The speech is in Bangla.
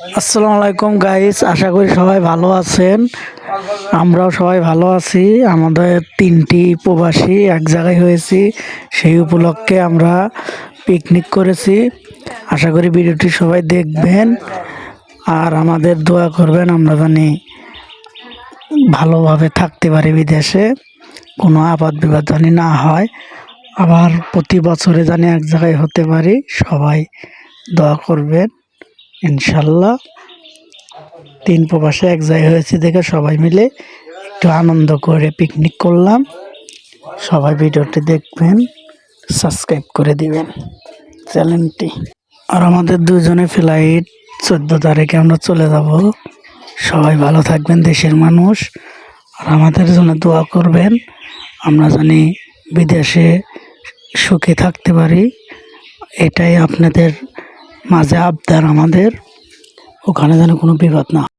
আসসালামু আলাইকুম গাইস, আশা করি সবাই ভালো আছেন। আমরাও সবাই ভালো আছি। আমাদের তিনটি প্রবাসী এক জায়গায় হয়েছি, সেই উপলক্ষে আমরা পিকনিক করেছি। আশা করি ভিডিওটি সবাই দেখবেন আর আমাদের দোয়া করবেন, আমরা জানি ভালোভাবে থাকতে পারি বিদেশে, কোনো আপাত বিপদ জানি না হয়, আবার প্রতি বছরে জানি এক জায়গায় হতে পারি। সবাই দোয়া করবেন ইনশাল্লাহ। তিন প্রবাসে এক জায়গায় হয়েছে দেখে সবাই মিলে একটু আনন্দ করে পিকনিক করলাম। সবাই ভিডিওটি দেখবেন, সাবস্ক্রাইব করে দিবেন চ্যানেলটি। আর আমাদের দুজনে ফ্লাইট 14 তারিখে আমরা চলে যাব। সবাই ভালো থাকবেন, দেশের মানুষ। আর আমাদের জন্য দোয়া করবেন, আমরা জানি বিদেশে সুখে থাকতে পারি। এটাই আপনাদের মাঝে আবদার আমাদের, ওখানে যেন কোনো বিপদ না হয়।